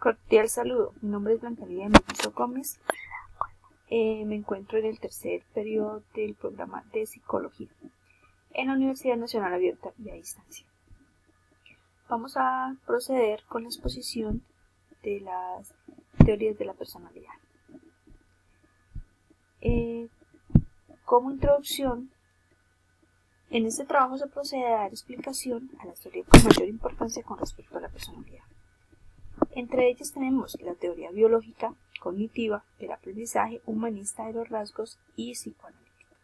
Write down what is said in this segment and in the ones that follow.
Cordial saludo, mi nombre es Blanca Lidia Melguizo Gómez. Me encuentro en el tercer periodo del programa de Psicología en la Universidad Nacional Abierta y a Distancia. Vamos a proceder con la exposición de las teorías de la personalidad. Como introducción, en este trabajo se procede a dar explicación a las teorías con mayor importancia con respecto a la personalidad. Entre ellas tenemos la teoría biológica, cognitiva, del aprendizaje, humanista de los rasgos y psicoanalítica.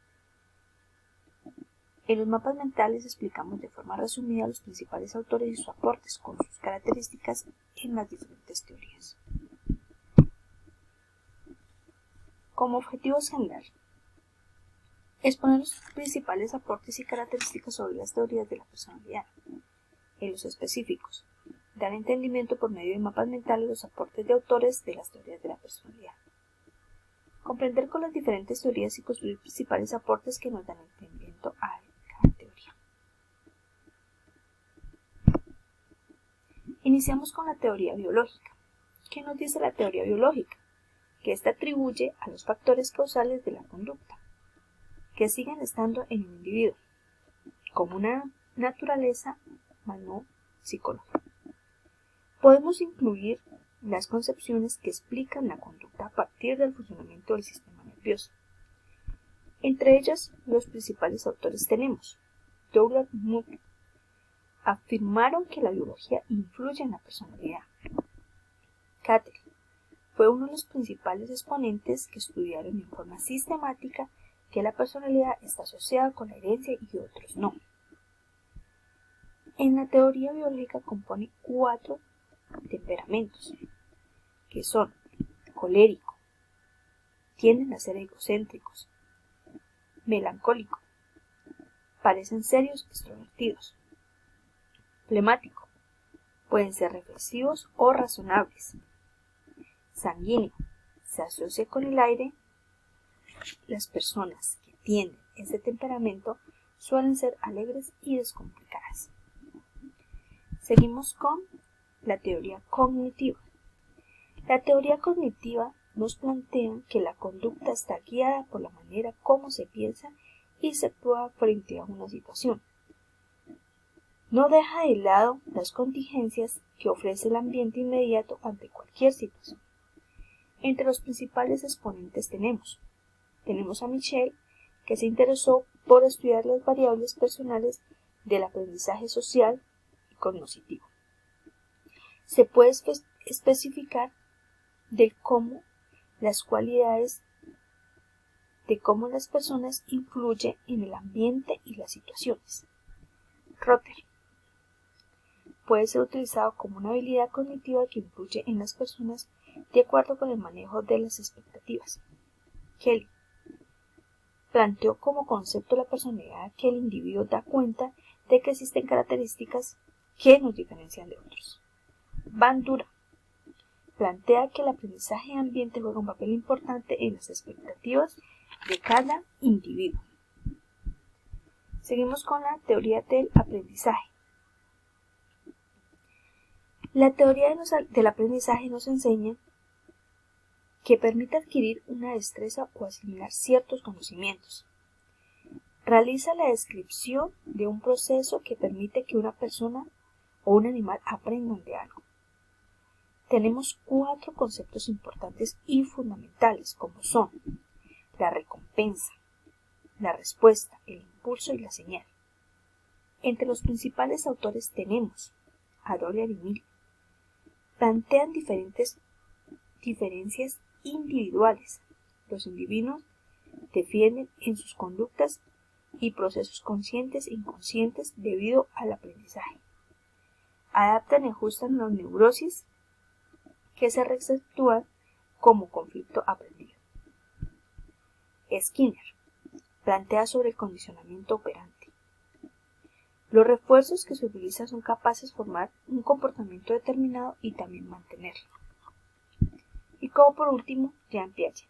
En los mapas mentales explicamos de forma resumida los principales autores y sus aportes con sus características en las diferentes teorías. Como objetivos generales, exponer los principales aportes y características sobre las teorías de la personalidad. En los específicos, dar entendimiento por medio de mapas mentales los aportes de autores de las teorías de la personalidad. Comprender con las diferentes teorías y construir principales aportes que nos dan entendimiento a cada teoría. Iniciamos con la teoría biológica. ¿Qué nos dice la teoría biológica? Que ésta atribuye a los factores causales de la conducta, que siguen estando en el individuo, como una naturaleza, más no psicológica. Podemos incluir las concepciones que explican la conducta a partir del funcionamiento del sistema nervioso. Entre ellas, los principales autores tenemos Douglas Murray. Afirmaron que la biología influye en la personalidad. Cattell fue uno de los principales exponentes que estudiaron en forma sistemática que la personalidad está asociada con la herencia y otros no. En la teoría biológica compone 4 temperamentos, que son colérico, tienden a ser egocéntricos, melancólico, parecen serios extrovertidos, flemático, pueden ser reflexivos o razonables, sanguíneo, se asocia con el aire. Las personas que tienen este temperamento suelen ser alegres y descomplicadas. Seguimos con la teoría cognitiva. La teoría cognitiva nos plantea que la conducta está guiada por la manera como se piensa y se actúa frente a una situación. No deja de lado las contingencias que ofrece el ambiente inmediato ante cualquier situación. Entre los principales exponentes tenemos a Michel, que se interesó por estudiar las variables personales del aprendizaje social y cognitivo. Se puede especificar de cómo las cualidades de cómo las personas influyen en el ambiente y las situaciones. Rotter puede ser utilizado como una habilidad cognitiva que influye en las personas de acuerdo con el manejo de las expectativas. Kelly planteó como concepto la personalidad que el individuo da cuenta de que existen características que nos diferencian de otros. Bandura plantea que el aprendizaje de ambiente juega un papel importante en las expectativas de cada individuo. Seguimos con la teoría del aprendizaje. La teoría del aprendizaje nos enseña que permite adquirir una destreza o asimilar ciertos conocimientos. Realiza la descripción de un proceso que permite que una persona o un animal aprendan de algo. Tenemos 4 conceptos importantes y fundamentales, como son la recompensa, la respuesta, el impulso y la señal. Entre los principales autores tenemos a Douglas Murray. Plantean diferencias individuales. Los individuos defienden en sus conductas y procesos conscientes e inconscientes debido al aprendizaje. Adaptan y ajustan las neurosis que se reactúan como conflicto aprendido. Skinner plantea sobre el condicionamiento operante. Los refuerzos que se utilizan son capaces de formar un comportamiento determinado y también mantenerlo. Y como por último, Jean Piaget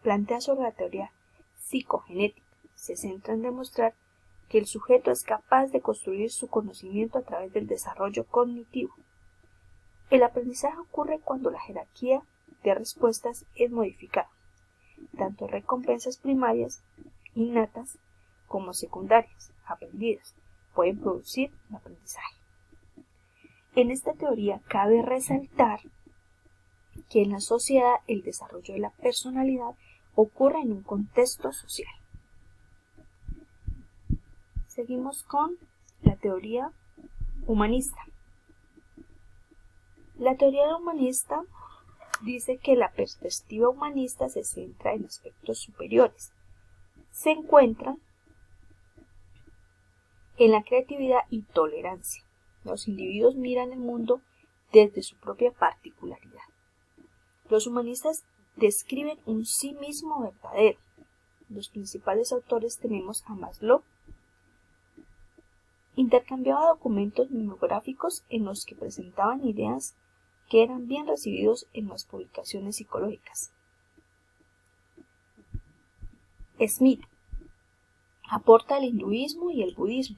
plantea sobre la teoría psicogenética. Se centra en demostrar que el sujeto es capaz de construir su conocimiento a través del desarrollo cognitivo. El aprendizaje ocurre cuando la jerarquía de respuestas es modificada, tanto recompensas primarias, innatas, como secundarias, aprendidas, pueden producir un aprendizaje. En esta teoría cabe resaltar que en la sociedad el desarrollo de la personalidad ocurre en un contexto social. Seguimos con la teoría humanista. La teoría humanista dice que la perspectiva humanista se centra en aspectos superiores. Se encuentran en la creatividad y tolerancia. Los individuos miran el mundo desde su propia particularidad. Los humanistas describen un sí mismo verdadero. Los principales autores tenemos a Maslow. Intercambiaba documentos memográficos en los que presentaban ideas que eran bien recibidos en las publicaciones psicológicas. Smith aporta el hinduismo y el budismo.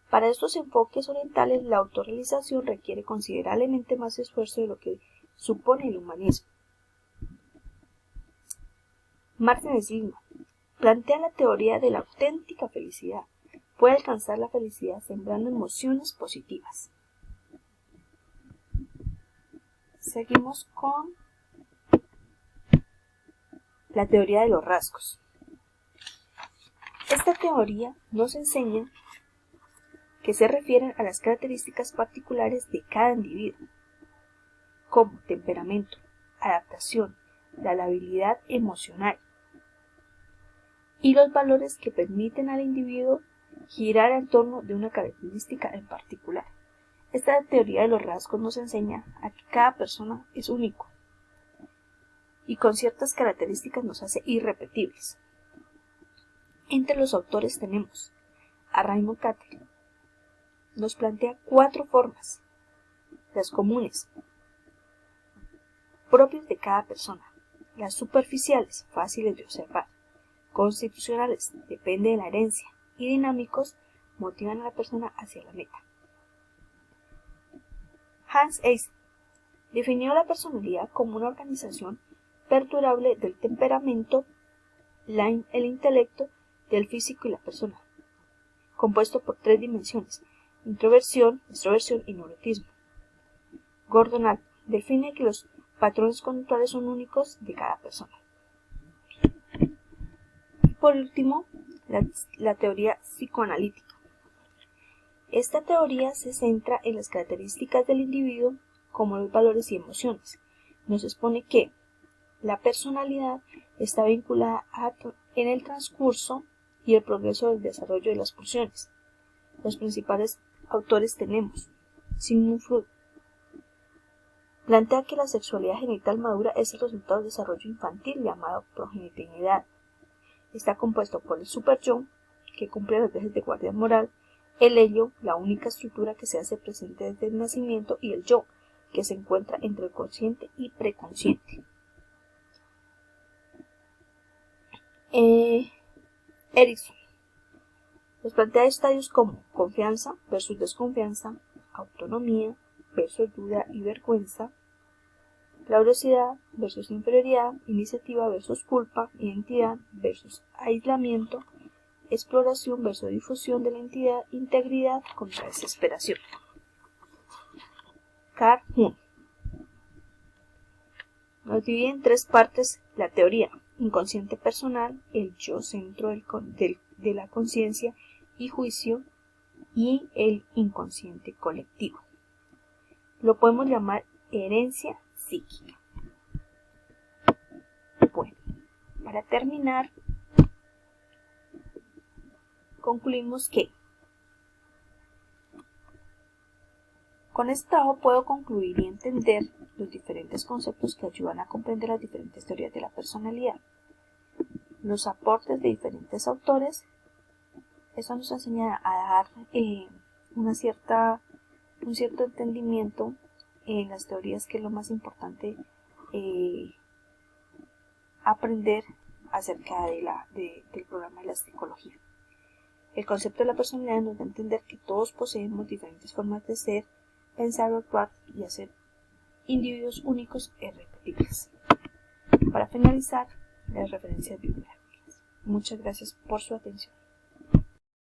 Para estos enfoques orientales, la autorrealización requiere considerablemente más esfuerzo de lo que supone el humanismo. Martin Seligman plantea la teoría de la auténtica felicidad. Puede alcanzar la felicidad sembrando emociones positivas. Seguimos con la teoría de los rasgos. Esta teoría nos enseña que se refieren a las características particulares de cada individuo, como temperamento, adaptación, la habilidad emocional y los valores que permiten al individuo girar en torno de una característica en particular. Esta teoría de los rasgos nos enseña a que cada persona es único y con ciertas características nos hace irrepetibles. Entre los autores tenemos a Raymond Cattell. Nos plantea 4 formas, las comunes, propias de cada persona, las superficiales, fáciles de observar, constitucionales, depende de la herencia, y dinámicos, motivan a la persona hacia la meta. Hans Eyst definió la personalidad como una organización perdurable del temperamento, el intelecto, del físico y la persona, compuesto por 3 dimensiones: introversión, extroversión y neurotismo. Gordon Atta define que los patrones conductuales son únicos de cada persona. Y por último, la teoría psicoanalítica. Esta teoría se centra en las características del individuo como los valores y emociones. Nos expone que la personalidad está vinculada en el transcurso y el progreso del desarrollo de las pulsiones. Los principales autores tenemos Sigmund Freud. Plantea que la sexualidad genital madura es el resultado del desarrollo infantil llamado progenitilidad. Está compuesto por el super-yo, que cumple las veces de guardia moral, el ello, la única estructura que se hace presente desde el nacimiento, y el yo, que se encuentra entre el consciente y preconsciente. Erickson nos plantea estadios como confianza versus desconfianza, autonomía versus duda y vergüenza, laboriosidad versus inferioridad, iniciativa versus culpa, identidad versus aislamiento, exploración versus difusión de la entidad, integridad contra desesperación. Carl Jung nos divide en 3 partes la teoría: inconsciente personal, el yo centro de la conciencia y juicio, y el inconsciente colectivo. Lo podemos llamar herencia psíquica. Bueno, para terminar, concluimos que con este trabajo puedo concluir y entender los diferentes conceptos que ayudan a comprender las diferentes teorías de la personalidad, los aportes de diferentes autores. Eso nos enseña a dar un cierto entendimiento en las teorías, que es lo más importante aprender acerca del programa de la psicología. El concepto de la personalidad nos da a entender que todos poseemos diferentes formas de ser, pensar, actuar y hacer individuos únicos e irrepetibles. Para finalizar, las referencias bibliográficas. Muchas gracias por su atención.